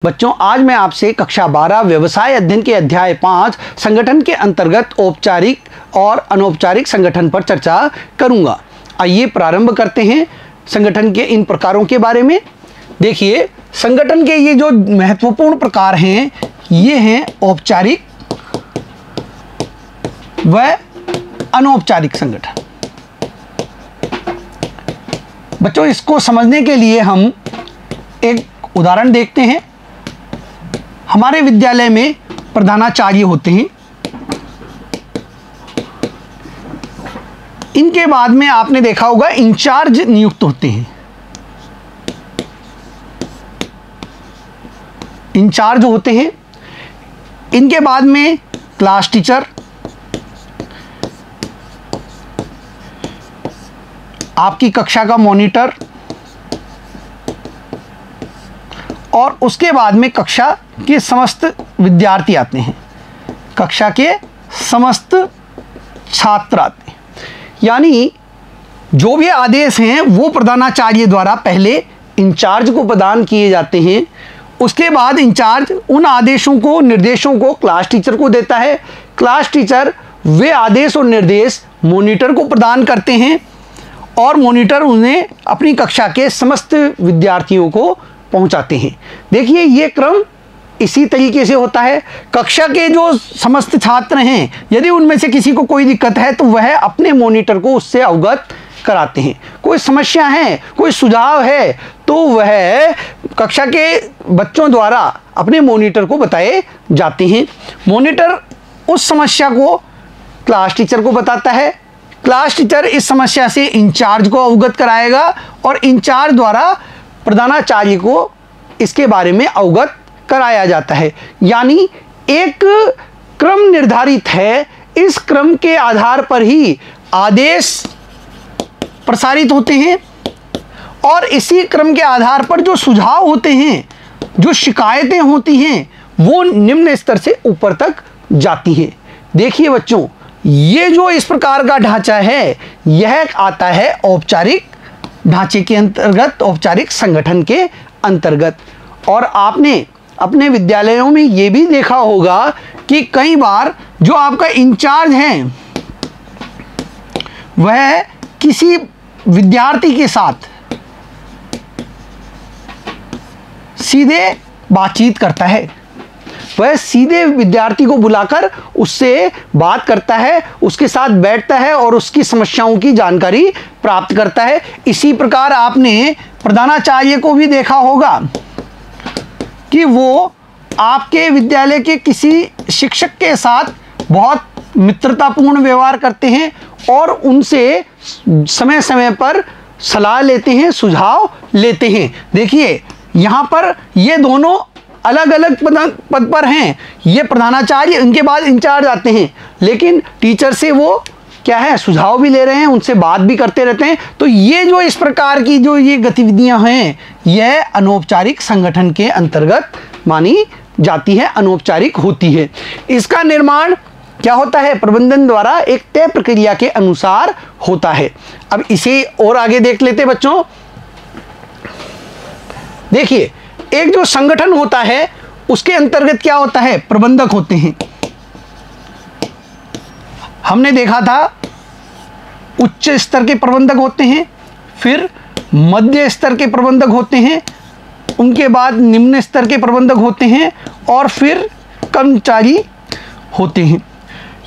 बच्चों, आज मैं आपसे कक्षा 12 व्यवसाय अध्ययन के अध्याय 5 संगठन के अंतर्गत औपचारिक और अनौपचारिक संगठन पर चर्चा करूंगा। आइए प्रारंभ करते हैं संगठन के इन प्रकारों के बारे में। देखिए, संगठन के ये जो महत्वपूर्ण प्रकार हैं, ये हैं औपचारिक व अनौपचारिक संगठन। बच्चों, इसको समझने के लिए हम एक उदाहरण देखते हैं। हमारे विद्यालय में प्रधानाचार्य होते हैं। इनके बाद में आपने देखा होगा इंचार्ज नियुक्त होते हैं। इंचार्ज होते हैं। इनके बाद में क्लास टीचर, आपकी कक्षा का मॉनिटर, और उसके बाद में कक्षा के समस्त विद्यार्थी आते हैं, कक्षा के समस्त छात्र आते हैं। यानी जो भी आदेश हैं वो प्रधानाचार्य द्वारा पहले इंचार्ज को प्रदान किए जाते हैं। उसके बाद इंचार्ज उन आदेशों को, निर्देशों को क्लास टीचर को देता है। क्लास टीचर वे आदेश और निर्देश मॉनिटर को प्रदान करते हैं और मॉनिटर उन्हें अपनी कक्षा के समस्त विद्यार्थियों को पहुंचाते हैं। देखिए, ये क्रम इसी तरीके से होता है। कक्षा के जो समस्त छात्र हैं, यदि उनमें से किसी को कोई दिक्कत है तो वह अपने मॉनिटर को उससे अवगत कराते हैं। कोई समस्या है, कोई सुझाव है, तो वह कक्षा के बच्चों द्वारा अपने मॉनिटर को बताए जाते हैं। मॉनिटर उस समस्या को क्लास टीचर को बताता है। क्लास टीचर इस समस्या से इंचार्ज को अवगत कराएगा और इंचार्ज द्वारा प्रधानाचार्य को इसके बारे में अवगत कराया जाता है। यानी एक क्रम निर्धारित है। इस क्रम के आधार पर ही आदेश प्रसारित होते हैं और इसी क्रम के आधार पर जो सुझाव होते हैं, जो शिकायतें होती हैं, वो निम्न स्तर से ऊपर तक जाती हैं। देखिए बच्चों, ये जो इस प्रकार का ढांचा है, यह आता है औपचारिक ढांचे के अंतर्गत, औपचारिक संगठन के अंतर्गत। और आपने अपने विद्यालयों में ये भी देखा होगा कि कई बार जो आपका इंचार्ज है वह किसी विद्यार्थी के साथ सीधे बातचीत करता है। वह सीधे विद्यार्थी को बुलाकर उससे बात करता है, उसके साथ बैठता है और उसकी समस्याओं की जानकारी प्राप्त करता है। इसी प्रकार आपने प्रधानाचार्य को भी देखा होगा कि वो आपके विद्यालय के किसी शिक्षक के साथ बहुत मित्रतापूर्ण व्यवहार करते हैं और उनसे समय समय पर सलाह लेते हैं, सुझाव लेते हैं। देखिए, यहाँ पर ये दोनों अलग अलग पद पर हैं। ये प्रधानाचार्य, इनके बाद इंचार्ज आते हैं, लेकिन टीचर से वो क्या है, सुझाव भी ले रहे हैं, उनसे बात भी करते रहते हैं। तो ये जो इस प्रकार की जो ये गतिविधियां हैं, यह अनौपचारिक संगठन के अंतर्गत मानी जाती है, अनौपचारिक होती है। इसका निर्माण क्या होता है, प्रबंधन द्वारा एक तय प्रक्रिया के अनुसार होता है। अब इसे और आगे देख लेते बच्चों। देखिए, एक जो संगठन होता है उसके अंतर्गत क्या होता है, प्रबंधक होते हैं। हमने देखा था उच्च स्तर के प्रबंधक होते हैं, फिर मध्य स्तर के प्रबंधक होते हैं, उनके बाद निम्न स्तर के प्रबंधक होते हैं और फिर कर्मचारी होते हैं।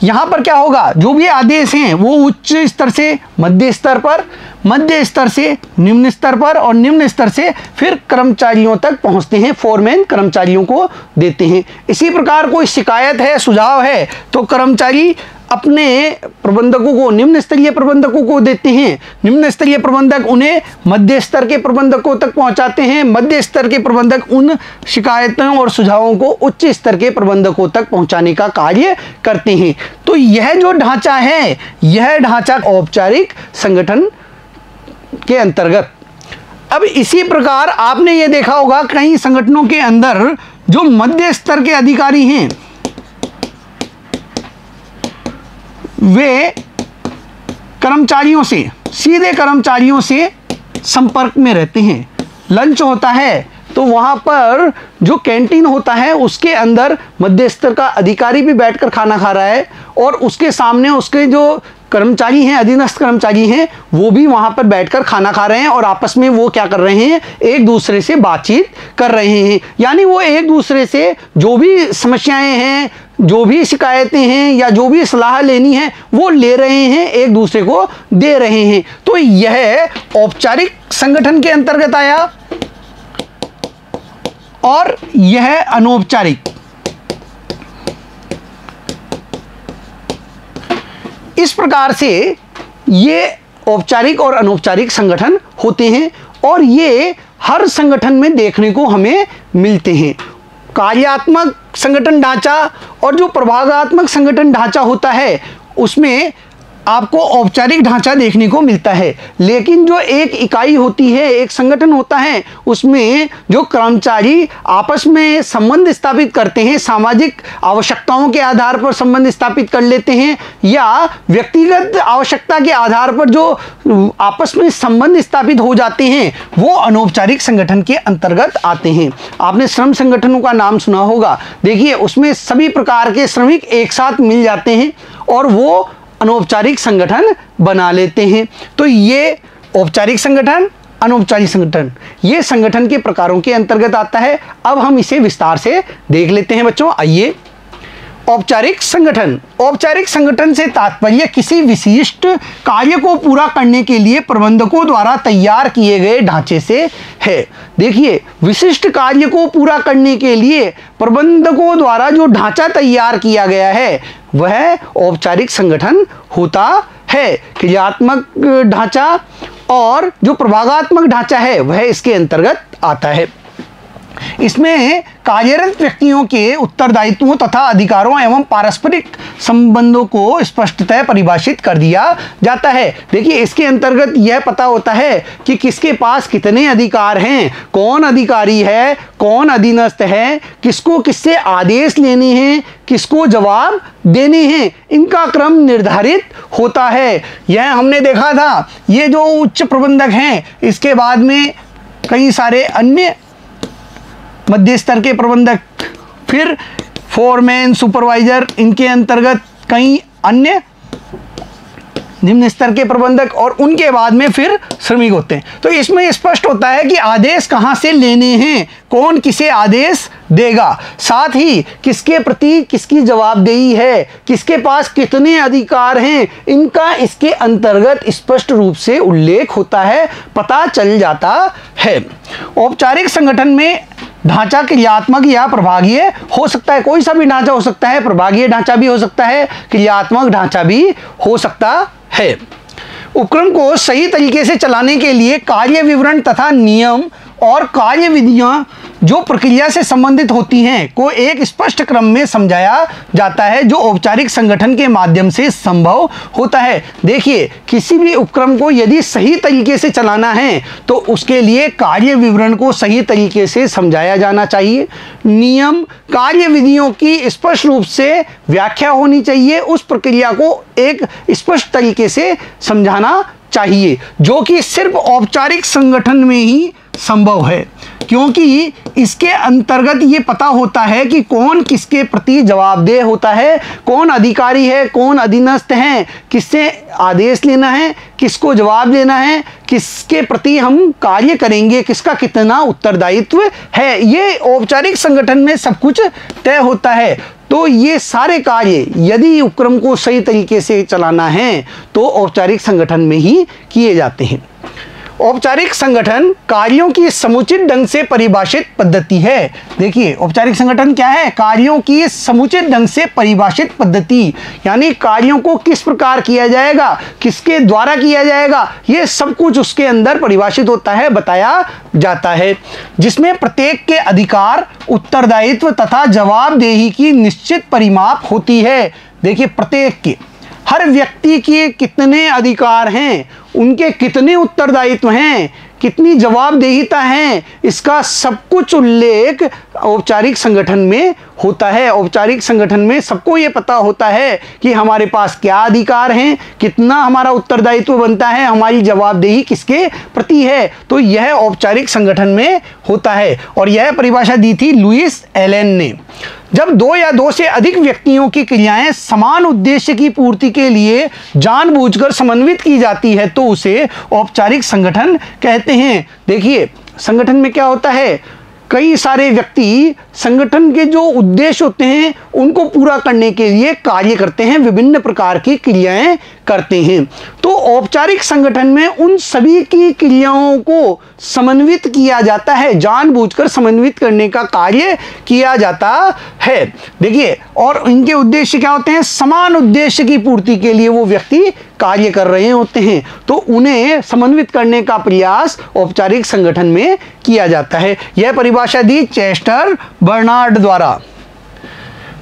यहाँ पर क्या होगा, जो भी आदेश हैं वो उच्च स्तर से मध्य स्तर पर, मध्य स्तर से निम्न स्तर पर और निम्न स्तर से फिर कर्मचारियों तक पहुँचते हैं, फोरमैन कर्मचारियों को देते हैं। इसी प्रकार कोई शिकायत है, सुझाव है, तो कर्मचारी अपने प्रबंधकों को, निम्न स्तरीय प्रबंधकों को देते हैं। निम्न स्तरीय प्रबंधक उन्हें मध्य स्तर के प्रबंधकों तक पहुंचाते हैं। मध्य स्तर के प्रबंधक उन शिकायतों और सुझावों को उच्च स्तर के प्रबंधकों तक पहुंचाने का कार्य करते हैं। तो यह जो ढांचा है, यह ढांचा औपचारिक संगठन के अंतर्गत। अब इसी प्रकार आपने ये देखा होगा कई संगठनों के अंदर जो मध्य स्तर के अधिकारी हैं, वे कर्मचारियों से, सीधे कर्मचारियों से संपर्क में रहते हैं। लंच होता है तो वहाँ पर जो कैंटीन होता है उसके अंदर मध्य स्तर का अधिकारी भी बैठकर खाना खा रहा है और उसके सामने उसके जो कर्मचारी हैं, अधीनस्थ कर्मचारी हैं, वो भी वहाँ पर बैठकर खाना खा रहे हैं और आपस में वो क्या कर रहे हैं, एक दूसरे से बातचीत कर रहे हैं। यानी वो एक दूसरे से जो भी समस्याएं हैं, जो भी शिकायतें हैं या जो भी सलाह लेनी है वो ले रहे हैं, एक दूसरे को दे रहे हैं। तो यह औपचारिक संगठन के अंतर्गत आया और यह अनौपचारिक। इस प्रकार से ये औपचारिक और अनौपचारिक संगठन होते हैं और ये हर संगठन में देखने को हमें मिलते हैं। कार्यात्मक संगठन ढांचा और जो प्रभागात्मक संगठन ढांचा होता है उसमें आपको औपचारिक ढांचा देखने को मिलता है, लेकिन जो एक इकाई होती है, एक संगठन होता है, उसमें जो कर्मचारी आपस में संबंध स्थापित करते हैं, सामाजिक आवश्यकताओं के आधार पर संबंध स्थापित कर लेते हैं या व्यक्तिगत आवश्यकता के आधार पर जो आपस में संबंध स्थापित हो जाते हैं, वो अनौपचारिक संगठन के अंतर्गत आते हैं। आपने श्रम संगठनों का नाम सुना होगा। देखिए, उसमें सभी प्रकार के श्रमिक एक साथ मिल जाते हैं और वो अनौपचारिक संगठन बना लेते हैं। तो ये औपचारिक संगठन, अनौपचारिक संगठन, ये संगठन के प्रकारों के अंतर्गत आता है। अब हम इसे विस्तार से देख लेते हैं बच्चों। आइए, औपचारिक संगठन। औपचारिक संगठन से तात्पर्य किसी विशिष्ट कार्य को पूरा करने के लिए प्रबंधकों द्वारा तैयार किए गए ढांचे से है। देखिए, विशिष्ट कार्य को पूरा करने के लिए प्रबंधकों द्वारा जो ढांचा तैयार किया गया है वह औपचारिक संगठन होता है। क्रियात्मक ढांचा और जो प्रभागात्मक ढांचा है वह इसके अंतर्गत आता है। इसमें कार्यरत व्यक्तियों के उत्तरदायित्वों तथा अधिकारों एवं पारस्परिक संबंधों को स्पष्टतः परिभाषित कर दिया जाता है। देखिए, इसके अंतर्गत यह पता होता है कि किसके पास कितने अधिकार हैं, कौन अधिकारी है, कौन अधीनस्थ है, किसको किससे आदेश लेने हैं, किसको जवाब देने हैं, इनका क्रम निर्धारित होता है। यह हमने देखा था, ये जो उच्च प्रबंधक हैं, इसके बाद में कई सारे अन्य मध्य स्तर के प्रबंधक, फिर फोरमैन, सुपरवाइजर, इनके अंतर्गत कई अन्य निम्न स्तर के प्रबंधक और उनके बाद में फिर श्रमिक होते हैं। तो इसमें स्पष्ट होता है कि आदेश कहाँ से लेने हैं, कौन किसे आदेश देगा, साथ ही किसके प्रति किसकी जवाबदेही है, किसके पास कितने अधिकार हैं, इनका इसके अंतर्गत स्पष्ट रूप से उल्लेख होता है, पता चल जाता है। औपचारिक संगठन में ढांचा क्रियात्मक या प्रभागीय हो सकता है। कोई सा भी ढांचा हो सकता है, प्रभागीय ढांचा भी हो सकता है, क्रियात्मक ढांचा भी हो सकता है। उपक्रम को सही तरीके से चलाने के लिए कार्य विवरण तथा नियम और कार्य विधियां जो प्रक्रिया से संबंधित होती हैं को एक स्पष्ट क्रम में समझाया जाता है, जो औपचारिक संगठन के माध्यम से संभव होता है। देखिए, किसी भी उपक्रम को यदि सही तरीके से चलाना है तो उसके लिए कार्य विवरण को सही तरीके से समझाया जाना चाहिए। नियम, कार्य विधियों की स्पष्ट रूप से व्याख्या होनी चाहिए, उस प्रक्रिया को एक स्पष्ट तरीके से समझाना चाहिए, जो कि सिर्फ औपचारिक संगठन में ही संभव है, क्योंकि इसके अंतर्गत ये पता होता है कि कौन किसके प्रति जवाबदेह होता है, कौन अधिकारी है, कौन अधीनस्थ है, किससे आदेश लेना है, किसको जवाब देना है, किसके प्रति हम कार्य करेंगे, किसका कितना उत्तरदायित्व है। ये औपचारिक संगठन में सब कुछ तय होता है। तो ये सारे कार्य यदि उपक्रम को सही तरीके से चलाना है तो औपचारिक संगठन में ही किए जाते हैं। औपचारिक संगठन कार्यों की समुचित ढंग से परिभाषित पद्धति है। देखिए, औपचारिक संगठन क्या है? कार्यों की समुचित ढंग से परिभाषित पद्धति, यानी कार्यों को किस प्रकार किया जाएगा, किसके द्वारा किया जाएगा, ये सब कुछ उसके अंदर परिभाषित होता है, बताया जाता है, जिसमें प्रत्येक के अधिकार, उत्तरदायित्व तथा जवाबदेही की निश्चित परिमाप होती है। देखिए, प्रत्येक के, हर व्यक्ति के कितने अधिकार हैं, उनके कितने उत्तरदायित्व हैं, कितनी जवाबदेहिता है, इसका सब कुछ उल्लेख औपचारिक संगठन में होता है। औपचारिक संगठन में सबको ये पता होता है कि हमारे पास क्या अधिकार हैं, कितना हमारा उत्तरदायित्व बनता है, हमारी जवाबदेही किसके प्रति है। तो यह औपचारिक संगठन में होता है। और यह परिभाषा दी थी लुईस एलन ने। जब दो या दो से अधिक व्यक्तियों की क्रियाएं समान उद्देश्य की पूर्ति के लिए जानबूझकर समन्वित की जाती है तो उसे औपचारिक संगठन कहते हैं। देखिए, संगठन में क्या होता है, कई सारे व्यक्ति संगठन के जो उद्देश्य होते हैं उनको पूरा करने के लिए कार्य करते हैं, विभिन्न प्रकार की क्रियाएं करते हैं। तो औपचारिक संगठन में उन सभी की क्रियाओं को समन्वित किया जाता है, जानबूझकर समन्वित करने का कार्य किया जाता है। देखिए, और इनके उद्देश्य क्या होते हैं, समान उद्देश्य की पूर्ति के लिए वो व्यक्ति कार्य कर रहे होते हैं, तो उन्हें समन्वित करने का प्रयास औपचारिक संगठन में किया जाता है। यह परिभाषा दी चेस्टर बर्नार्ड द्वारा।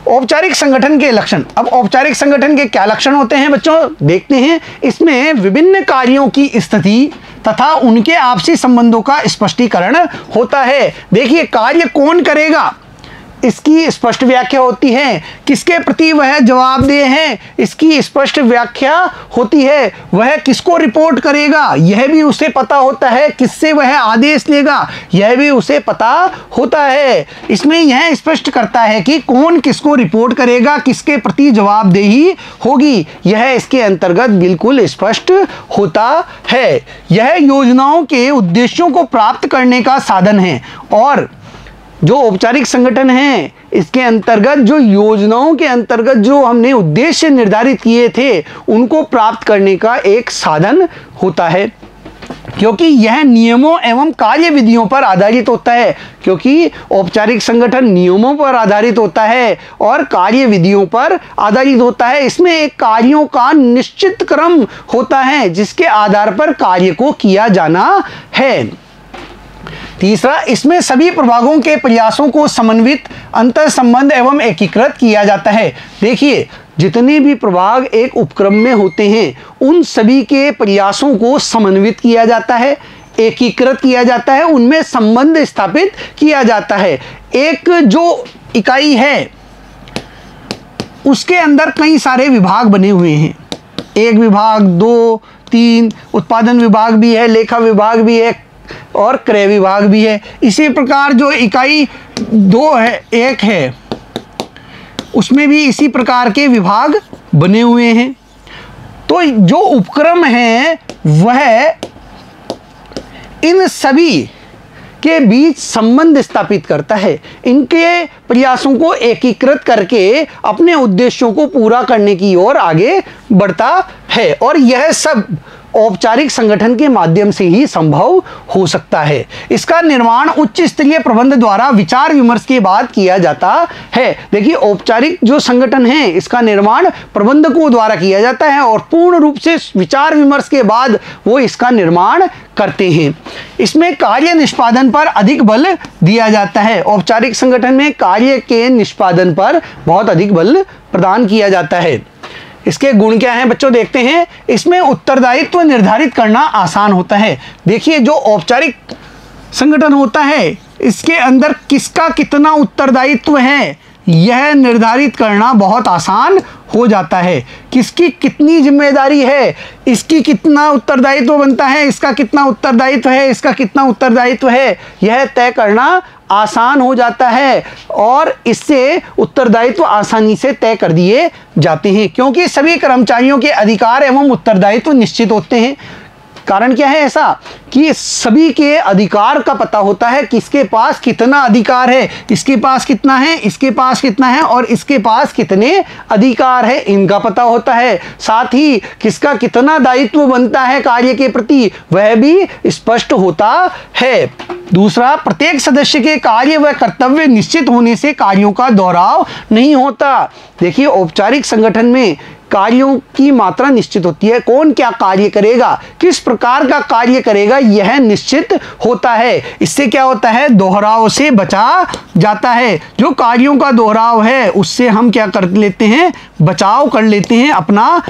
औपचारिक संगठन के लक्षण। अब औपचारिक संगठन के क्या लक्षण होते हैं बच्चों, देखते हैं। इसमें विभिन्न कार्यों की स्थिति तथा उनके आपसी संबंधों का स्पष्टीकरण होता है। देखिए, कार्य कौन करेगा इसकी स्पष्ट व्याख्या होती है, किसके प्रति वह जवाबदेह है इसकी स्पष्ट व्याख्या होती है, वह किसको रिपोर्ट करेगा यह भी उसे पता होता है, किससे वह आदेश लेगा यह भी उसे पता होता है। इसमें यह स्पष्ट करता है कि कौन किसको रिपोर्ट करेगा, किसके प्रति जवाबदेही होगी, यह इसके अंतर्गत बिल्कुल स्पष्ट होता है। यह योजनाओं के उद्देश्यों को प्राप्त करने का साधन है। और जो औपचारिक संगठन है इसके अंतर्गत जो योजनाओं के अंतर्गत जो हमने उद्देश्य निर्धारित किए थे उनको प्राप्त करने का एक साधन होता है, क्योंकि यह नियमों एवं कार्य विधियों पर आधारित होता है। क्योंकि औपचारिक संगठन नियमों पर आधारित होता है और कार्य विधियों पर आधारित होता है। इसमें एक कार्यों का निश्चित क्रम होता है जिसके आधार पर कार्य को किया जाना है। तीसरा, इसमें सभी प्रभागों के प्रयासों को समन्वित, अंतर संबंध एवं एकीकृत किया जाता है। देखिए, जितने भी प्रभाग एक उपक्रम में होते हैं उन सभी के प्रयासों को समन्वित किया जाता है, एकीकृत किया जाता है, उनमें संबंध स्थापित किया जाता है। एक जो इकाई है उसके अंदर कई सारे विभाग बने हुए हैं, एक विभाग, दो, तीन, उत्पादन विभाग भी है, लेखा विभाग भी है और क्रय विभाग भी है। इसी प्रकार जो इकाई दो है, एक है, उसमें भी इसी प्रकार के विभाग बने हुए हैं। तो जो उपक्रम है वह इन सभी के बीच संबंध स्थापित करता है, इनके प्रयासों को एकीकृत करके अपने उद्देश्यों को पूरा करने की ओर आगे बढ़ता है। और यह सब औपचारिक संगठन के माध्यम से ही संभव हो सकता है। इसका निर्माण उच्च स्तरीय प्रबंध द्वारा विचार विमर्श के बाद किया जाता है। देखिए, औपचारिक जो संगठन है इसका निर्माण प्रबंधकों द्वारा किया जाता है और पूर्ण रूप से विचार विमर्श के बाद वो इसका निर्माण करते हैं। इसमें कार्य निष्पादन पर अधिक बल दिया जाता है। औपचारिक संगठन में कार्य के निष्पादन पर बहुत अधिक बल प्रदान किया जाता है। इसके गुण क्या हैं बच्चों, देखते हैं। इसमें उत्तरदायित्व निर्धारित करना आसान होता है। देखिए, जो औपचारिक संगठन होता है इसके अंदर किसका कितना उत्तरदायित्व है यह निर्धारित करना बहुत आसान हो जाता है। किसकी कितनी जिम्मेदारी है, इसकी कितना उत्तरदायित्व बनता है, इसका कितना उत्तरदायित्व है, इसका कितना उत्तरदायित्व है, यह तय करना आसान हो जाता है और इससे उत्तरदायित्व आसानी से तय कर दिए जाते हैं, क्योंकि सभी कर्मचारियों के अधिकार एवं उत्तरदायित्व निश्चित होते हैं। कारण क्या है ऐसा कि सभी के अधिकार का पता होता है, किसके पास कितना अधिकार है, इसके पास कितना है, इसके पास कितना है और इसके पास कितने अधिकार है, इनका पता होता है। साथ ही किसका कितना दायित्व बनता है कार्य के प्रति वह भी स्पष्ट होता है। दूसरा, प्रत्येक सदस्य के कार्य व कर्तव्य निश्चित होने से कार्यों का दोहराव नहीं होता। देखिए, औपचारिक संगठन में कार्यों की मात्रा निश्चित होती है, कौन क्या कार्य करेगा, किस प्रकार का कार्य करेगा यह निश्चित होता है। इससे क्या होता है, दोहराव से बचा जाता है। जो कार्यों का दोहराव है उससे हम क्या कर लेते हैं, बचाव कर लेते हैं, अपना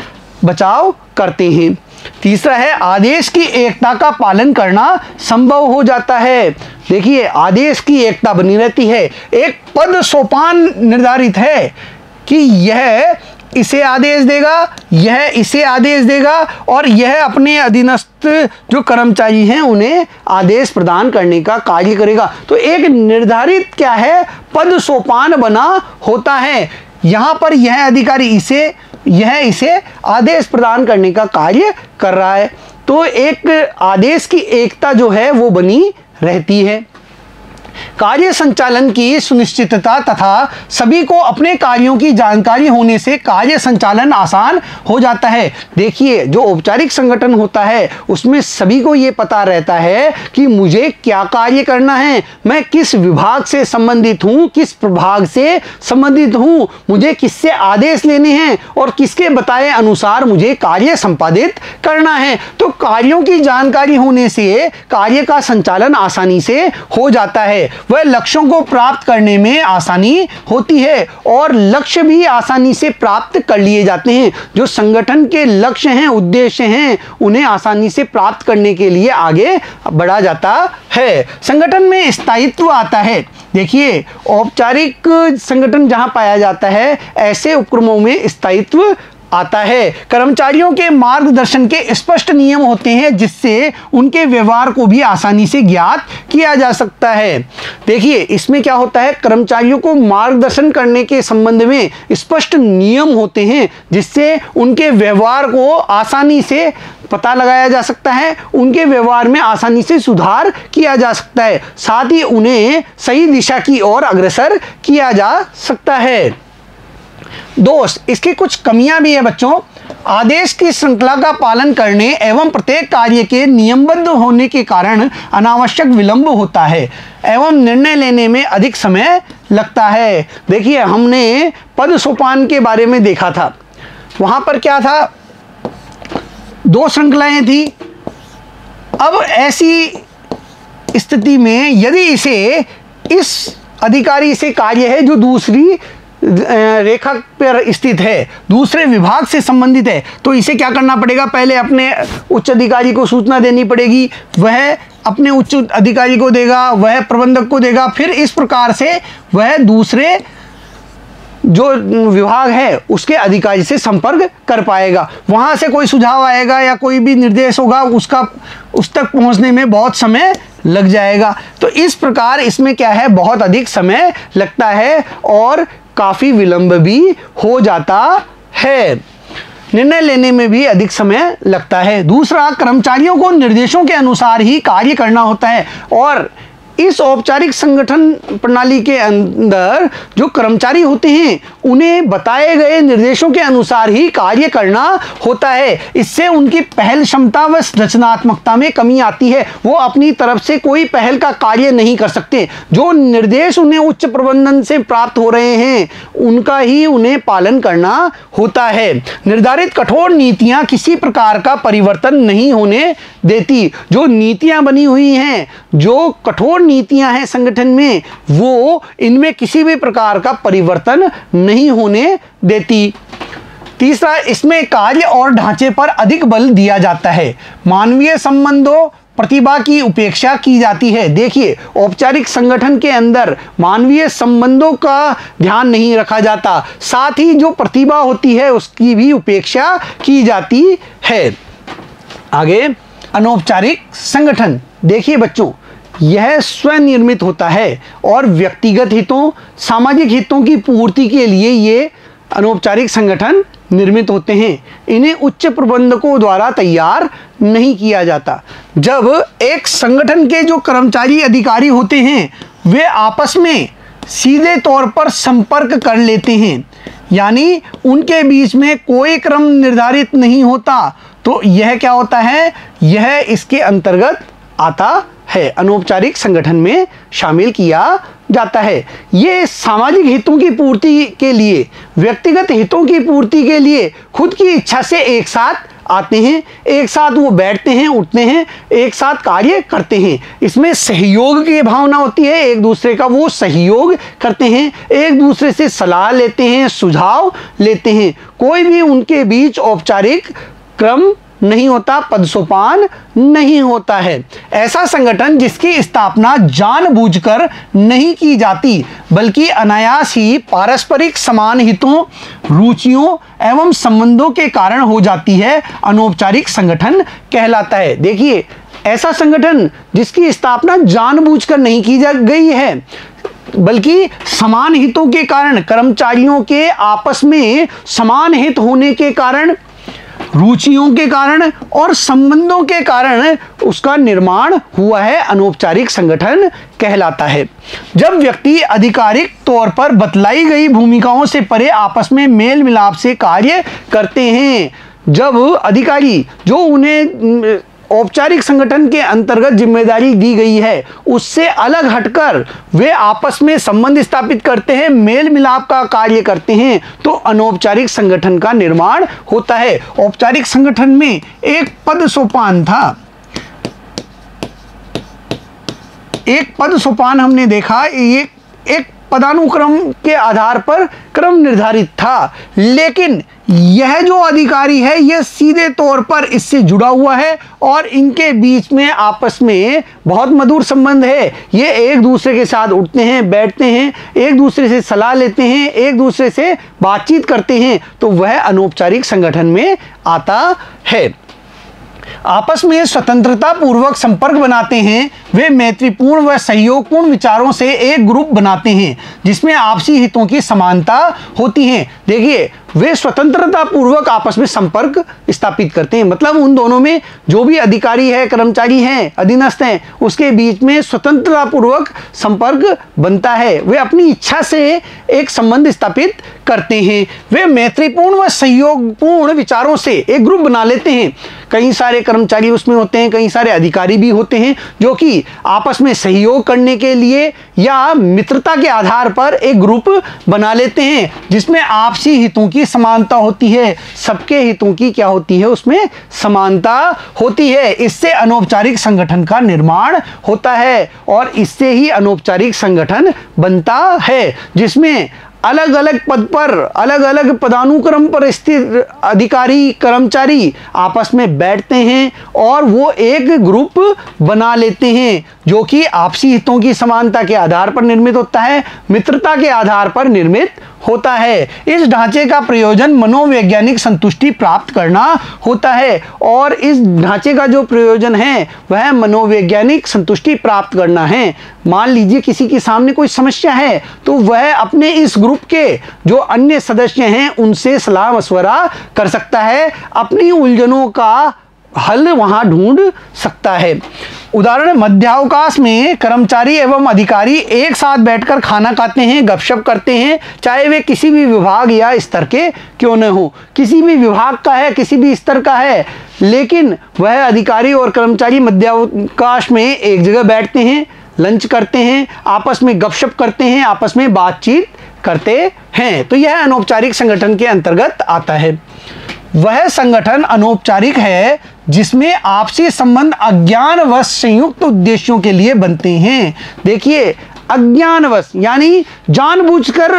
बचाव करते हैं। तीसरा है आदेश की एकता का पालन करना संभव हो जाता है। देखिए आदेश की एकता बनी रहती है, एक पद सोपान निर्धारित है कि यह इसे आदेश देगा, यह इसे आदेश देगा और यह अपने अधीनस्थ जो कर्मचारी हैं उन्हें आदेश प्रदान करने का कार्य करेगा। तो एक निर्धारित क्या है, पद सोपान बना होता है। यहाँ पर यह अधिकारी इसे, यह इसे आदेश प्रदान करने का कार्य कर रहा है। तो एक आदेश की एकता जो है वो बनी रहती है। कार्य संचालन की सुनिश्चितता तथा सभी को अपने कार्यों की जानकारी होने से कार्य संचालन आसान हो जाता है। देखिए जो औपचारिक संगठन होता है उसमें सभी को ये पता रहता है कि मुझे क्या कार्य करना है, मैं किस विभाग से संबंधित हूँ, किस प्रभाग से संबंधित हूँ, मुझे किससे आदेश लेने हैं और किसके बताए अनुसार मुझे कार्य संपादित करना है। तो कार्यों की जानकारी होने से कार्य का संचालन आसानी से हो जाता है, वह लक्ष्यों को प्राप्त करने में आसानी होती है और लक्ष्य भी आसानी से प्राप्त कर लिए जाते हैं। जो संगठन के लक्ष्य हैं, उद्देश्य हैं, उन्हें आसानी से प्राप्त करने के लिए आगे बढ़ा जाता है। संगठन में स्थायित्व आता है। देखिए औपचारिक संगठन जहां पाया जाता है ऐसे उपक्रमों में स्थायित्व आता है। कर्मचारियों के मार्गदर्शन के स्पष्ट नियम होते हैं जिससे उनके व्यवहार को भी आसानी से ज्ञात किया जा सकता है। देखिए इसमें क्या होता है, कर्मचारियों को मार्गदर्शन करने के संबंध में स्पष्ट नियम होते हैं जिससे उनके व्यवहार को आसानी से पता लगाया जा सकता है, उनके व्यवहार में आसानी से सुधार किया जा सकता है, साथ ही उन्हें सही दिशा की ओर अग्रसर किया जा सकता है। दोस्त इसकी कुछ कमियां भी है बच्चों। आदेश की श्रृंखला का पालन करने एवं प्रत्येक कार्य के नियमबद्ध होने के कारण अनावश्यक विलंब होता है एवं निर्णय लेने में अधिक समय लगता है। देखिए हमने पद सोपान के बारे में देखा था, वहां पर क्या था, 2 श्रृंखलाएं थी। अब ऐसी स्थिति में यदि इसे इस अधिकारी से कार्य है जो दूसरी रेखा पर स्थित है, दूसरे विभाग से संबंधित है, तो इसे क्या करना पड़ेगा, पहले अपने उच्च अधिकारी को सूचना देनी पड़ेगी, वह अपने उच्च अधिकारी को देगा, वह प्रबंधक को देगा, फिर इस प्रकार से वह दूसरे जो विभाग है उसके अधिकारी से संपर्क कर पाएगा। वहां से कोई सुझाव आएगा या कोई भी निर्देश होगा उसका उस तक पहुंचने में बहुत समय लग जाएगा। तो इस प्रकार इसमें क्या है, बहुत अधिक समय लगता है और काफी विलंब भी हो जाता है, निर्णय लेने में भी अधिक समय लगता है। दूसरा, कर्मचारियों को निर्देशों के अनुसार ही कार्य करना होता है और इस औपचारिक संगठन प्रणाली के अंदर जो कर्मचारी होते हैं उन्हें बताए गए निर्देशों के अनुसार ही कार्य करना होता है। इससे उनकी पहल क्षमता व रचनात्मकता में कमी आती है, वो अपनी तरफ से कोई पहल का कार्य नहीं कर सकते। जो निर्देश उन्हें उच्च प्रबंधन से प्राप्त हो रहे हैं उनका ही उन्हें पालन करना होता है। निर्धारित कठोर नीतियां किसी प्रकार का परिवर्तन नहीं होने देती। जो नीतियां बनी हुई हैं, जो कठोर नीतियां हैं संगठन में, वो इनमें किसी भी प्रकार का परिवर्तन नहीं होने देती। तीसरा, इसमें कार्य और ढांचे पर अधिक बल दिया जाता है। मानवीय संबंधों, प्रतिभा की उपेक्षा की जाती है। देखिए औपचारिक संगठन के अंदर मानवीय संबंधों का ध्यान नहीं रखा जाता, साथ ही जो प्रतिभा होती है उसकी भी उपेक्षा की जाती है। आगे, अनौपचारिक संगठन। देखिए बच्चों, यह स्वनिर्मित होता है और व्यक्तिगत हितों, सामाजिक हितों की पूर्ति के लिए ये अनौपचारिक संगठन निर्मित होते हैं। इन्हें उच्च प्रबंधकों द्वारा तैयार नहीं किया जाता। जब एक संगठन के जो कर्मचारी अधिकारी होते हैं वे आपस में सीधे तौर पर संपर्क कर लेते हैं, यानी उनके बीच में कोई क्रम निर्धारित नहीं होता, तो यह क्या होता है, यह इसके अंतर्गत आता है, अनौपचारिक संगठन में शामिल किया जाता है। ये सामाजिक हितों की पूर्ति के लिए, व्यक्तिगत हितों की पूर्ति के लिए खुद की इच्छा से एक साथ आते हैं, एक साथ वो बैठते हैं, उठते हैं, एक साथ कार्य करते हैं। इसमें सहयोग की भावना होती है, एक दूसरे का वो सहयोग करते हैं, एक दूसरे से सलाह लेते हैं, सुझाव लेते हैं। कोई भी उनके बीच औपचारिक क्रम नहीं होता, पद सोपान नहीं होता है। ऐसा संगठन जिसकी स्थापना जानबूझकर नहीं की जाती बल्कि अनायास ही पारस्परिक समान हितों, रुचियों एवं संबंधों के कारण हो जाती है, अनौपचारिक संगठन कहलाता है। देखिए, ऐसा संगठन जिसकी स्थापना जानबूझकर नहीं की जा गई है बल्कि समान हितों के कारण, कर्मचारियों के आपस में समान हित होने के कारण, रुचियों के कारण और संबंधों के कारण उसका निर्माण हुआ है, अनौपचारिक संगठन कहलाता है। जब व्यक्ति आधिकारिक तौर पर बतलाई गई भूमिकाओं से परे आपस में मेल मिलाप से कार्य करते हैं, जब अधिकारी जो उन्हें औपचारिक संगठन के अंतर्गत जिम्मेदारी दी गई है उससे अलग हटकर वे आपस में संबंध स्थापित करते हैं, मेल मिलाप का कार्य करते हैं, तो अनौपचारिक संगठन का निर्माण होता है। औपचारिक संगठन में एक पद सोपान था, एक पद सोपान हमने देखा, एक पदानुक्रम के आधार पर क्रम निर्धारित था, लेकिन यह जो अधिकारी है यह सीधे तौर पर इससे जुड़ा हुआ है और इनके बीच में आपस में बहुत मधुर संबंध है। ये एक दूसरे के साथ उठते हैं, बैठते हैं, एक दूसरे से सलाह लेते हैं, एक दूसरे से बातचीत करते हैं, तो वह अनौपचारिक संगठन में आता है। आपस में स्वतंत्रता पूर्वक संपर्क बनाते हैं, वे मैत्रीपूर्ण व सहयोगपूर्ण विचारों से एक ग्रुप बनाते हैं जिसमें आपसी हितों की समानता होती है। देखिए, वे स्वतंत्रता पूर्वक आपस में संपर्क स्थापित करते हैं, मतलब उन दोनों में जो भी अधिकारी है, कर्मचारी हैं, अधीनस्थ हैं, उसके बीच में स्वतंत्रता पूर्वक संपर्क बनता है। वे अपनी इच्छा से एक संबंध स्थापित करते हैं, वे मैत्रीपूर्ण व सहयोगपूर्ण विचारों से एक ग्रुप बना लेते हैं। कई सारे कर्मचारी उसमें होते हैं, कई सारे अधिकारी भी होते हैं जो कि आपस में सहयोग करने के लिए या मित्रता के आधार पर एक ग्रुप बना लेते हैं जिसमें आपसी हितों की समानता होती है, सबके हितों की क्या होती है, उसमें समानता होती है। इससे अनौपचारिक संगठन का निर्माण होता है और इससे ही अनौपचारिक संगठन बनता है जिसमें अलग अलग पद पर, अलग अलग पदानुक्रम पर स्थित अधिकारी, कर्मचारी आपस में बैठते हैं और वो एक ग्रुप बना लेते हैं जो कि आपसी हितों की समानता के आधार पर निर्मित होता है, मित्रता के आधार पर निर्मित होता है। इस ढांचे का प्रयोजन मनोवैज्ञानिक संतुष्टि प्राप्त करना होता है और इस ढांचे का जो प्रयोजन है वह मनोवैज्ञानिक संतुष्टि प्राप्त करना है। मान लीजिए किसी के सामने कोई समस्या है तो वह अपने इस ग्रुप के जो अन्य सदस्य हैं उनसे सलाह मशवरा कर सकता है, अपनी उलझनों का हल वहां ढूंढ सकता है। उदाहरण, मध्यावकाश में कर्मचारी एवं अधिकारी एक साथ बैठकर खाना खाते हैं, गपशप करते हैं, चाहे वे किसी भी विभाग या स्तर के क्यों न हो, किसी भी विभाग का है, किसी भी स्तर का है, लेकिन वह अधिकारी और कर्मचारी मध्यावकाश में एक जगह बैठते हैं, लंच करते हैं, आपस में गपशप करते हैं, आपस में बातचीत करते हैं, तो यह अनौपचारिक संगठन के अंतर्गत आता है। वह संगठन अनौपचारिक है जिसमें आपसी संबंध अज्ञानवश संयुक्त उद्देश्यों के लिए बनते हैं। देखिए, अज्ञानवश यानी जानबूझकर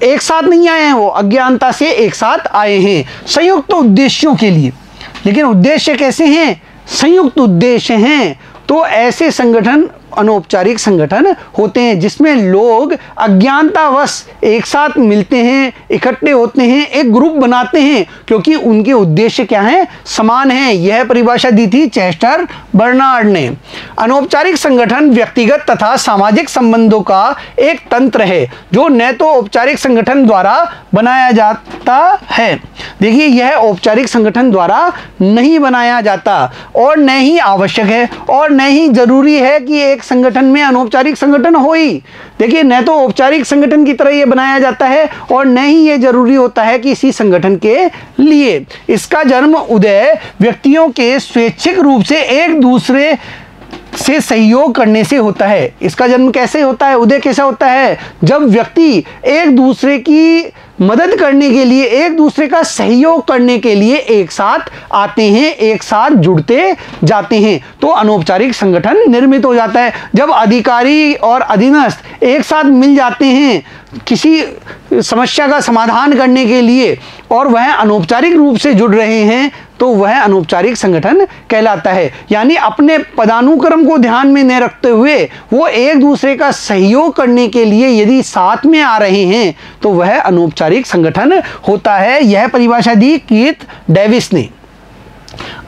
एक साथ नहीं आए हैं, वो अज्ञानता से एक साथ आए हैं संयुक्त उद्देश्यों के लिए। लेकिन उद्देश्य कैसे हैं? संयुक्त उद्देश्य हैं। तो ऐसे संगठन अनौपचारिक संगठन होते हैं जिसमें लोग अज्ञानतावश एक साथ मिलते हैं, इकट्ठे होते हैं, एक ग्रुप बनाते हैं क्योंकि उनके उद्देश्य क्या हैं? समान हैं। यह परिभाषा दी थी चेस्टर बर्नार्ड ने। अनौपचारिक संगठन व्यक्तिगत तथा सामाजिक संबंधों का एक तंत्र है जो न तो औपचारिक संगठन द्वारा बनाया जाता है, देखिए यह औपचारिक संगठन द्वारा नहीं बनाया जाता और न ही आवश्यक है और न ही जरूरी है कि एक संगठन में अनौपचारिक संगठन हो ही। देखिए, न तो औपचारिक संगठन की तरह यह बनाया जाता है और न ही यह जरूरी होता है कि इसी संगठन के लिए। इसका जन्म उदय व्यक्तियों के स्वैच्छिक रूप से एक दूसरे से सहयोग करने से होता है। इसका जन्म कैसे होता है, उदय कैसा होता है? जब व्यक्ति एक दूसरे की मदद करने के लिए, एक दूसरे का सहयोग करने के लिए एक साथ आते हैं, एक साथ जुड़ते जाते हैं, तो अनौपचारिक संगठन निर्मित हो जाता है। जब अधिकारी और अधीनस्थ एक साथ मिल जाते हैं किसी समस्या का समाधान करने के लिए और वह अनौपचारिक रूप से जुड़ रहे हैं, तो वह अनौपचारिक संगठन कहलाता है। यानी अपने पदानुक्रम को ध्यान में न रखते हुए वो एक दूसरे का सहयोग करने के लिए यदि साथ में आ रहे हैं तो वह अनौपचारिक संगठन होता है। यह परिभाषा दी कीथ डेविस ने।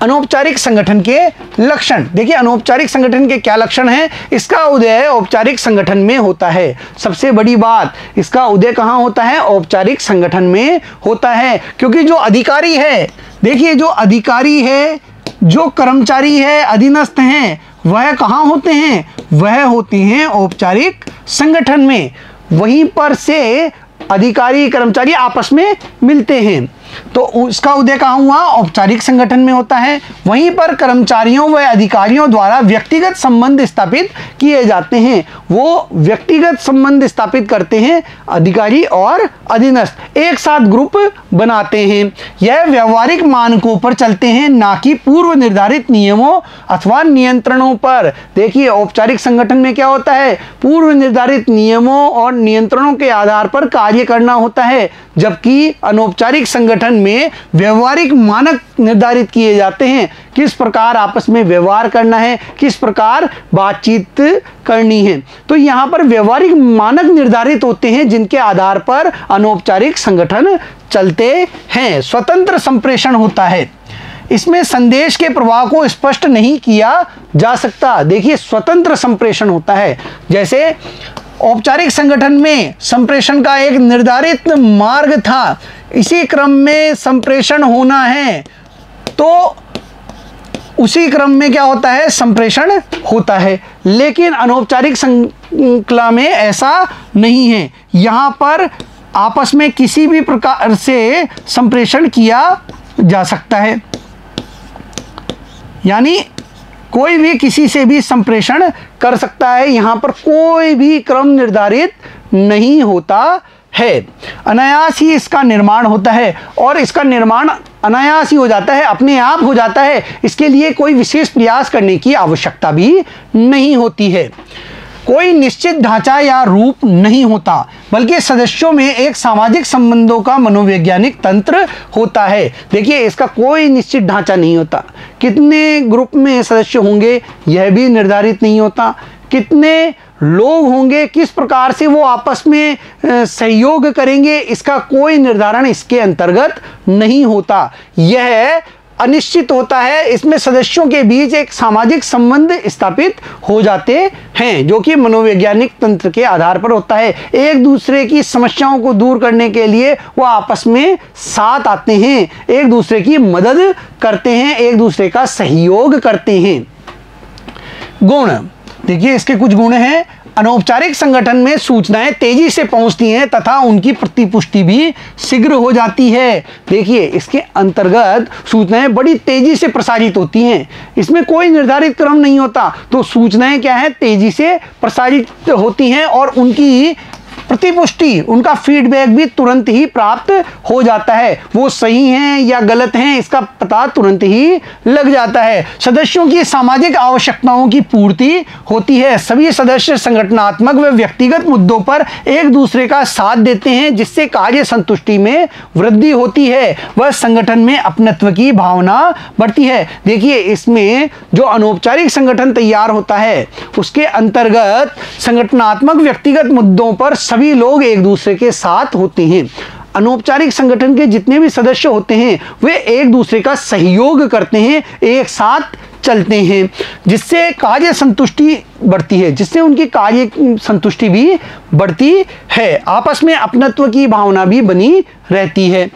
अनौपचारिक संगठन के लक्षण देखिए, अनौपचारिक संगठन के क्या लक्षण हैं? इसका उदय औपचारिक संगठन में होता है। सबसे बड़ी बात, इसका उदय कहाँ होता है? औपचारिक संगठन में होता है। क्योंकि जो अधिकारी है, देखिए जो अधिकारी है, जो कर्मचारी है, अधीनस्थ हैं, वह कहाँ होते हैं? वह होते हैं औपचारिक संगठन में। वहीं पर से अधिकारी कर्मचारी आपस में मिलते हैं, तो उसका उदय कहाँ हुआ? औपचारिक संगठन में होता है। वहीं पर कर्मचारियों व अधिकारियों द्वारा व्यक्तिगत संबंध स्थापित किए जाते हैं। वो व्यक्तिगत संबंध स्थापित करते हैं, अधिकारी और अधीनस्थ एक साथ ग्रुप बनाते हैं। यह व्यवहारिक मानकों पर चलते हैं, ना कि पूर्व निर्धारित नियमों अथवा नियंत्रणों पर। देखिए औपचारिक संगठन में क्या होता है? पूर्व निर्धारित नियमों और नियंत्रणों के आधार पर कार्य करना होता है, जबकि अनौपचारिक संगठन में व्यवहारिक मानक निर्धारित किए जाते हैं। किस प्रकार आपस में व्यवहार करना है, किस प्रकार बातचीत करनी है। तो यहां पर व्यवहारिक मानक निर्धारित होते हैं, जिनके आधार पर अनौपचारिक संगठन चलते हैं। स्वतंत्र संप्रेषण होता है, इसमें संदेश के प्रवाह को स्पष्ट नहीं किया जा सकता। देखिए स्वतंत्र संप्रेषण होता है। जैसे औपचारिक संगठन में संप्रेषण का एक निर्धारित मार्ग था, इसी क्रम में संप्रेषण होना है, तो उसी क्रम में क्या होता है? संप्रेषण होता है। लेकिन अनौपचारिक श्रृंखला में ऐसा नहीं है। यहां पर आपस में किसी भी प्रकार से संप्रेषण किया जा सकता है, यानी कोई भी किसी से भी संप्रेषण कर सकता है। यहां पर कोई भी क्रम निर्धारित नहीं होता है, अनायास ही इसका निर्माण होता है, और इसका निर्माण अनायास ही हो जाता है, अपने आप हो जाता है। इसके लिए कोई विशेष प्रयास करने की आवश्यकता भी नहीं होती है। कोई निश्चित ढांचा या रूप नहीं होता, बल्कि सदस्यों में एक सामाजिक संबंधों का मनोवैज्ञानिक तंत्र होता है। देखिए इसका कोई निश्चित ढांचा नहीं होता। कितने ग्रुप में सदस्य होंगे यह भी निर्धारित नहीं होता। कितने लोग होंगे, किस प्रकार से वो आपस में सहयोग करेंगे, इसका कोई निर्धारण इसके अंतर्गत नहीं होता। यह अनिश्चित होता है। इसमें सदस्यों के बीच एक सामाजिक संबंध स्थापित हो जाते हैं, जो कि मनोवैज्ञानिक तंत्र के आधार पर होता है। एक दूसरे की समस्याओं को दूर करने के लिए वो आपस में साथ आते हैं, एक दूसरे की मदद करते हैं, एक दूसरे का सहयोग करते हैं। गुण देखिए, इसके कुछ गुण हैं। अनौपचारिक संगठन में सूचनाएं तेजी से पहुंचती हैं तथा उनकी प्रतिपुष्टि भी शीघ्र हो जाती है। देखिए इसके अंतर्गत सूचनाएं बड़ी तेजी से प्रसारित होती हैं, इसमें कोई निर्धारित क्रम नहीं होता, तो सूचनाएं क्या है? तेजी से प्रसारित होती हैं और उनकी प्रतिपुष्टि, उनका फीडबैक भी तुरंत ही प्राप्त हो जाता है। वो सही हैं या गलत हैं इसका पता तुरंत ही लग जाता है। सदस्यों की सामाजिक आवश्यकताओं की पूर्ति होती है। सभी सदस्य संगठनात्मक व व्यक्तिगत मुद्दों पर एक दूसरे का साथ देते हैं, जिससे कार्य संतुष्टि में वृद्धि होती है व संगठन में अपनत्व की भावना बढ़ती है। देखिए इसमें जो अनौपचारिक संगठन तैयार होता है उसके अंतर्गत संगठनात्मक व्यक्तिगत मुद्दों पर सभी लोग एक दूसरे के साथ होते हैं। अनौपचारिक संगठन के जितने भी सदस्य होते हैं वे एक दूसरे का सहयोग करते हैं, एक साथ चलते हैं, जिससे कार्य संतुष्टि बढ़ती है, जिससे उनकी कार्य संतुष्टि भी बढ़ती है। आपस में अपनत्व की भावना भी बनी रहती है।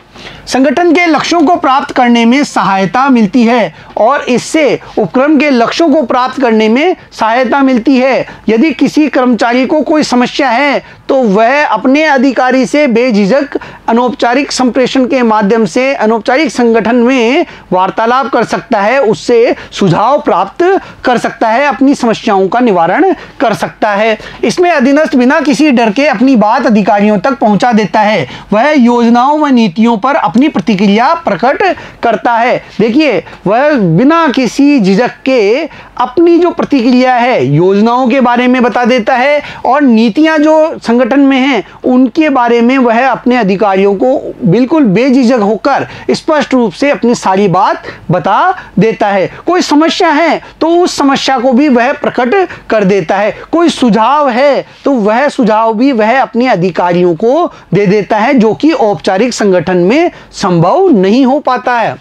संगठन के लक्ष्यों को प्राप्त करने में सहायता मिलती है और इससे उपक्रम के लक्ष्यों को प्राप्त करने में सहायता मिलती है। यदि किसी कर्मचारी को कोई समस्या है तो वह अपने अधिकारी से बेझिझक अनौपचारिक संप्रेषण के माध्यम से अनौपचारिक संगठन में वार्तालाप कर सकता है, उससे सुझाव प्राप्त कर सकता है, अपनी समस्याओं का निवारण कर सकता है। इसमें अधीनस्थ बिना किसी डर के अपनी बात अधिकारियों तक पहुंचा देता है। वह योजनाओं व नीतियों पर अपनी प्रतिक्रिया प्रकट करता है। देखिए, वह बिना किसी झिझक के अपनी जो प्रतिक्रिया है योजनाओं के बारे में बता देता है और नीतियां जो संगठन में हैं उनके बारे में वह अपने अधिकारियों को बिल्कुल बेझिझक होकर स्पष्ट रूप से अपनी सारी बात बता देता है। कोई समस्या है तो उस समस्या को भी वह प्रकट कर देता है। कोई सुझाव है तो वह सुझाव भी वह अपने अधिकारियों को दे देता है, जो कि औपचारिक संगठन में संभव नहीं हो पाता है।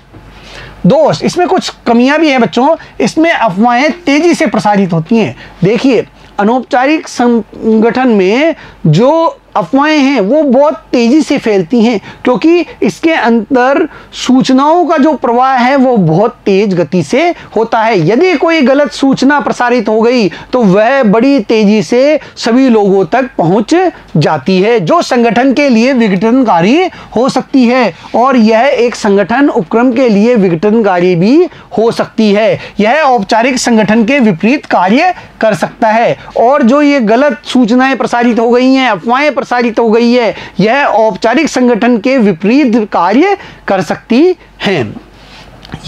दोस्त, इसमें कुछ कमियां भी हैं बच्चों। इसमें अफवाहें तेजी से प्रसारित होती हैं। देखिए, अनौपचारिक संगठन में जो अफवाहें हैं वो बहुत तेजी से फैलती हैं, क्योंकि इसके अंदर सूचनाओं का जो प्रवाह है वो बहुत तेज गति से होता है। यदि कोई गलत सूचना प्रसारित हो गई तो वह बड़ी तेजी से सभी लोगों तक पहुंच जाती है, जो संगठन के लिए विघटनकारी हो सकती है और यह एक संगठन उपक्रम के लिए विघटनकारी भी हो सकती है। यह औपचारिक संगठन के विपरीत कार्य कर सकता है और जो ये गलत सूचनाएं प्रसारित हो गई हैं, अफवाहें प्रसारित हो गई है, यह औपचारिक संगठन के विपरीत कार्य कर सकती हैं।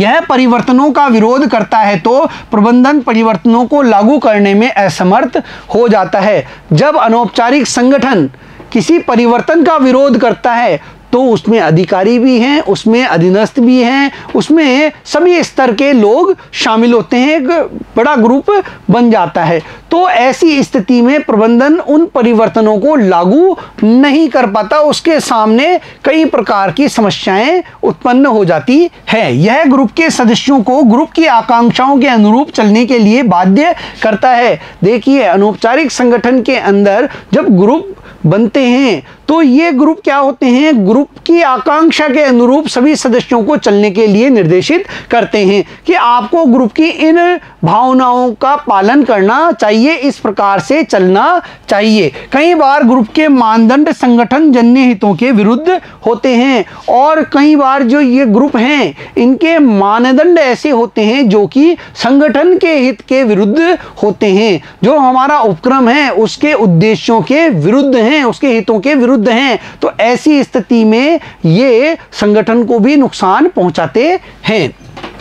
यह परिवर्तनों का विरोध करता है तो प्रबंधन परिवर्तनों को लागू करने में असमर्थ हो जाता है। जब अनौपचारिक संगठन किसी परिवर्तन का विरोध करता है तो उसमें अधिकारी भी हैं, उसमें अधीनस्थ भी हैं, उसमें सभी स्तर के लोग शामिल होते हैं, एक बड़ा ग्रुप बन जाता है। तो ऐसी स्थिति में प्रबंधन उन परिवर्तनों को लागू नहीं कर पाता, उसके सामने कई प्रकार की समस्याएं उत्पन्न हो जाती है। यह ग्रुप के सदस्यों को ग्रुप की आकांक्षाओं के अनुरूप चलने के लिए बाध्य करता है। देखिए, अनौपचारिक संगठन के अंदर जब ग्रुप बनते हैं तो ये ग्रुप क्या होते हैं, ग्रुप की आकांक्षा के अनुरूप सभी सदस्यों को चलने के लिए निर्देशित करते हैं कि आपको ग्रुप की इन भावनाओं का पालन करना चाहिए, इस प्रकार से चलना चाहिए। कई बार ग्रुप के मानदंड संगठन जन्य हितों के विरुद्ध होते हैं और कई बार जो ये ग्रुप हैं इनके मानदंड ऐसे होते हैं जो कि संगठन के हित के विरुद्ध होते हैं, जो हमारा उपक्रम है उसके उद्देश्यों के विरुद्ध हैं, उसके हितों के विरुद्ध हैं। तो ऐसी स्थिति में ये संगठन को भी नुकसान पहुंचाते हैं।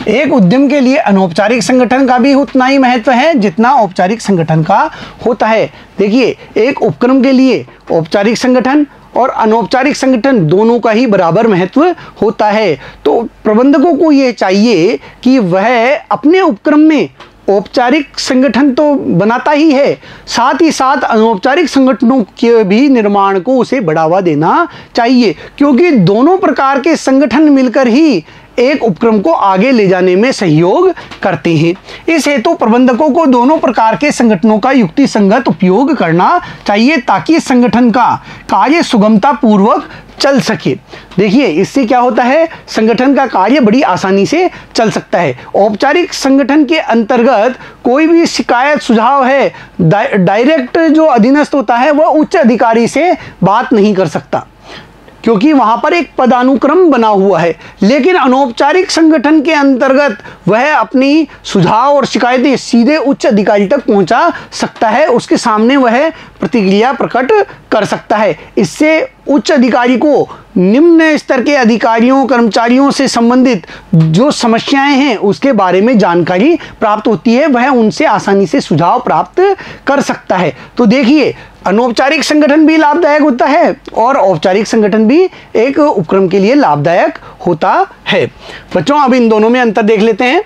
एक उद्यम के लिए अनौपचारिक संगठन का भी उतना ही महत्व है जितना औपचारिक संगठन का होता है। देखिए, एक उपक्रम के लिए औपचारिक संगठन और अनौपचारिक संगठन दोनों का ही बराबर महत्व होता है। तो प्रबंधकों को यह चाहिए कि वह अपने उपक्रम में औपचारिक संगठन तो बनाता ही है, साथ ही साथ अनौपचारिक संगठनों के भी निर्माण को उसे बढ़ावा देना चाहिए, क्योंकि दोनों प्रकार के संगठन मिलकर ही एक उपक्रम को आगे ले जाने में सहयोग करते हैं। इस हेतु प्रबंधकों को दोनों प्रकार के संगठनों का युक्ति संगत उपयोग करना चाहिए ताकि संगठन का कार्य सुगमता पूर्वक चल सके। देखिए, इससे क्या होता है, संगठन का कार्य बड़ी आसानी से चल सकता है। औपचारिक संगठन के अंतर्गत कोई भी शिकायत सुझाव है, डायरेक्ट जो अधीनस्थ होता है वह उच्च अधिकारी से बात नहीं कर सकता, क्योंकि वहां पर एक पदानुक्रम बना हुआ है। लेकिन अनौपचारिक संगठन के अंतर्गत वह अपनी सुझाव और शिकायतें सीधे उच्च अधिकारी तक पहुंचा सकता है, उसके सामने वह प्रतिक्रिया प्रकट कर सकता है। इससे उच्च अधिकारी को निम्न स्तर के अधिकारियों कर्मचारियों से संबंधित जो समस्याएं हैं उसके बारे में जानकारी प्राप्त होती है, वह उनसे आसानी से सुझाव प्राप्त कर सकता है। तो देखिए, अनौपचारिक संगठन भी लाभदायक होता है और औपचारिक संगठन भी एक उपक्रम के लिए लाभदायक होता है। बच्चों, अब इन दोनों में अंतर देख लेते हैं।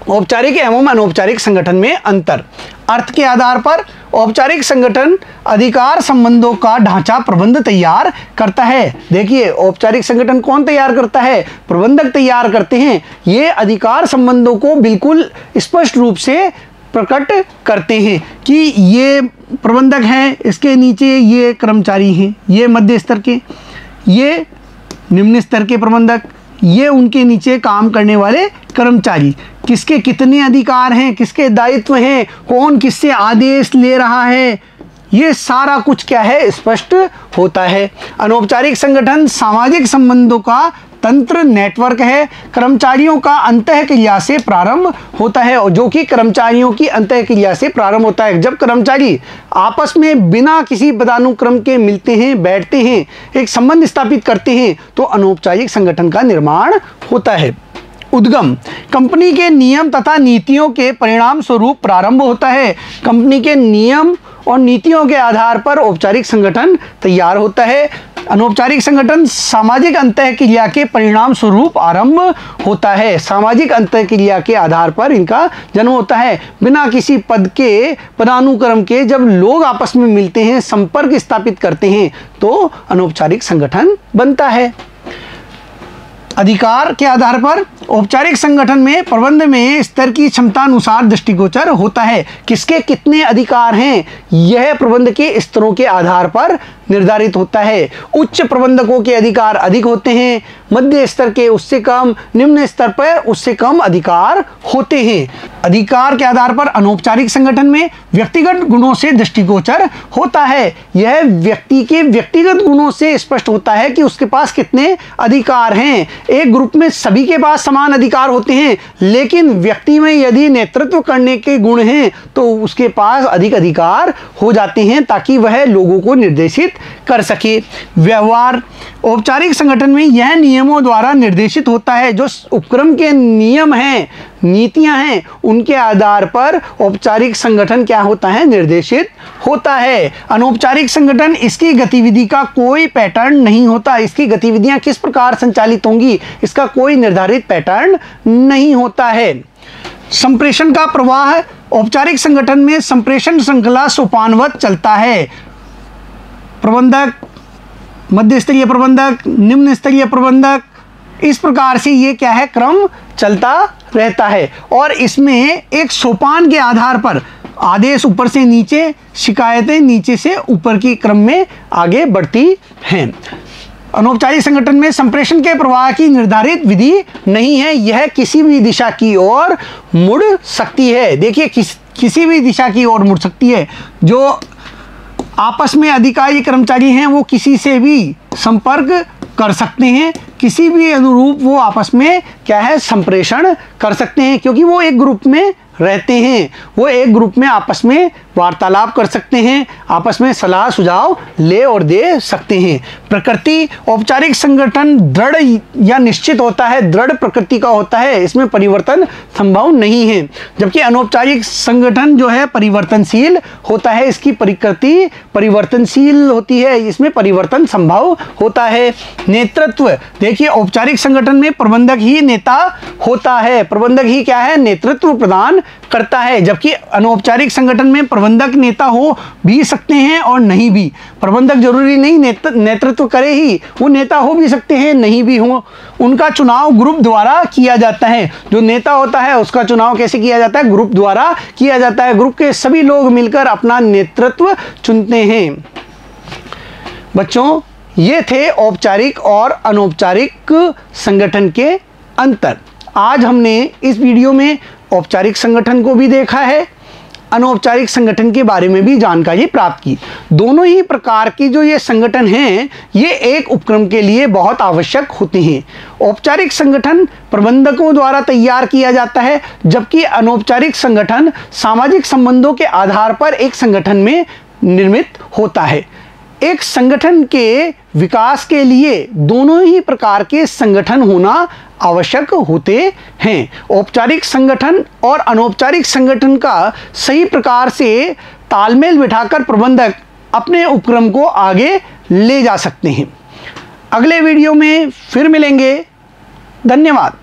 औपचारिक एवं अनौपचारिक संगठन में अंतर। अर्थ के आधार पर औपचारिक संगठन अधिकार संबंधों का ढांचा प्रबंध तैयार करता है। देखिए, औपचारिक संगठन कौन तैयार करता है, प्रबंधक तैयार करते हैं। ये अधिकार संबंधों को बिल्कुल स्पष्ट रूप से प्रकट करते हैं कि ये प्रबंधक है, इसके नीचे ये कर्मचारी हैं, ये मध्य स्तर के, ये निम्न स्तर के प्रबंधक, ये उनके नीचे काम करने वाले कर्मचारी, किसके कितने अधिकार हैं, किसके दायित्व हैं, कौन किससे आदेश ले रहा है, ये सारा कुछ क्या है, स्पष्ट होता है। अनौपचारिक संगठन सामाजिक संबंधों का तंत्र नेटवर्क है, कर्मचारियों का अंतःक्रिया से प्रारंभ होता है, और जो कि कर्मचारियों की अंतःक्रिया से प्रारंभ होता है। जब कर्मचारी आपस में बिना किसी पदानुक्रम के मिलते हैं, बैठते हैं, एक संबंध स्थापित करते हैं, तो अनौपचारिक संगठन का निर्माण होता है। उद्गम कंपनी के नियम तथा नीतियों के परिणाम स्वरूप प्रारंभ होता है। कंपनी के नियम और नीतियों के आधार पर औपचारिक संगठन तैयार होता है। अनौपचारिक संगठन सामाजिक अंतःक्रिया के परिणाम स्वरूप आरंभ होता है। सामाजिक अंतःक्रिया के आधार पर इनका जन्म होता है। बिना किसी पद के पदानुक्रम के जब लोग आपस में मिलते हैं, संपर्क स्थापित करते हैं, तो अनौपचारिक संगठन बनता है। अधिकार के आधार पर औपचारिक संगठन में प्रबंध में स्तर की क्षमता अनुसार दृष्टिगोचर होता है। किसके कितने अधिकार हैं, यह प्रबंध के स्तरों के आधार पर निर्धारित होता है। उच्च प्रबंधकों के अधिकार अधिक होते हैं, मध्य स्तर के उससे कम, निम्न स्तर पर उससे कम अधिकार होते हैं। अधिकार के आधार पर अनौपचारिक संगठन में व्यक्तिगत गुणों से दृष्टिगोचर होता है। यह व्यक्ति के व्यक्तिगत गुणों से स्पष्ट होता है कि उसके पास कितने अधिकार हैं। एक ग्रुप में सभी के पास समान अधिकार होते हैं, लेकिन व्यक्ति में यदि नेतृत्व करने के गुण हैं तो उसके पास अधिक अधिकार हो जाते हैं, ताकि वह लोगों को निर्देशित कर सके। व्यवहार औपचारिक संगठन में यह नियमों द्वारा निर्देशित होता है। जो उपक्रम के नियम हैं, नीतियां हैं, उनके आधार पर औपचारिक संगठन क्या होता है, निर्देशित होता है। अनौपचारिक संगठन, इसकी गतिविधि का कोई पैटर्न नहीं होता। इसकी गतिविधियां किस प्रकार संचालित होंगी, इसका कोई निर्धारित पैटर्न नहीं होता है। संप्रेषण का प्रवाह औपचारिक संगठन में संप्रेषण श्रृंखला सोपानवत चलता है। प्रबंधक, मध्य स्तरीय प्रबंधक, निम्न स्तरीय प्रबंधक, इस प्रकार से ये क्या है, क्रम चलता रहता है। और इसमें एक सोपान के आधार पर आदेश ऊपर से नीचे, शिकायतें नीचे से ऊपर की क्रम में आगे बढ़ती हैं। अनौपचारिक संगठन में संप्रेषण के प्रवाह की निर्धारित विधि नहीं है। यह किसी भी दिशा की ओर मुड़ सकती है। देखिए, किसी भी दिशा की ओर मुड़ सकती है। जो आपस में अधिकारी कर्मचारी हैं वो किसी से भी संपर्क कर सकते हैं, किसी भी अनुरूप वो आपस में क्या है, संप्रेषण कर सकते हैं, क्योंकि वो एक ग्रुप में रहते हैं। वो एक ग्रुप में आपस में वार्तालाप कर सकते हैं, आपस में सलाह सुझाव ले और दे सकते हैं। प्रकृति औपचारिक संगठन दृढ़ या निश्चित होता है, दृढ़ प्रकृति का होता है, इसमें परिवर्तन संभव नहीं है। जबकि अनौपचारिक संगठन जो है परिवर्तनशील होता है, इसकी प्रकृति परिवर्तनशील होती है, इसमें परिवर्तन संभव होता है। नेतृत्व, देखिए औपचारिक संगठन में प्रबंधक ही नेता होता है, प्रबंधक ही क्या है, नेतृत्व प्रदान करता है। जबकि अनौपचारिक संगठन में प्रबंधक नेता हो भी सकते हैं और नहीं भी। प्रबंधक जरूरी नहीं नेतृत्व करे ही, वो नेता हो भी सकते हैं, नहीं भी हो। उनका चुनाव ग्रुप द्वारा किया जाता है। जो नेता होता है उसका चुनाव कैसे किया जाता है, ग्रुप द्वारा किया जाता है। ग्रुप के सभी लोग मिलकर अपना नेतृत्व चुनते हैं। बच्चों, ये थे औपचारिक और अनौपचारिक संगठन के अंतर। आज हमने इस वीडियो में औपचारिक संगठन को भी देखा है, अनौपचारिक संगठन के बारे में भी जानकारी प्राप्त की। दोनों ही प्रकार की जो ये संगठन हैं, ये एक उपक्रम के लिए बहुत आवश्यक होते हैं। औपचारिक संगठन प्रबंधकों द्वारा तैयार किया जाता है, जबकि अनौपचारिक संगठन सामाजिक संबंधों के आधार पर एक संगठन में निर्मित होता है। एक संगठन के विकास के लिए दोनों ही प्रकार के संगठन होना आवश्यक होते हैं। औपचारिक संगठन और अनौपचारिक संगठन का सही प्रकार से तालमेल बिठाकर प्रबंधक अपने उपक्रम को आगे ले जा सकते हैं। अगले वीडियो में फिर मिलेंगे। धन्यवाद।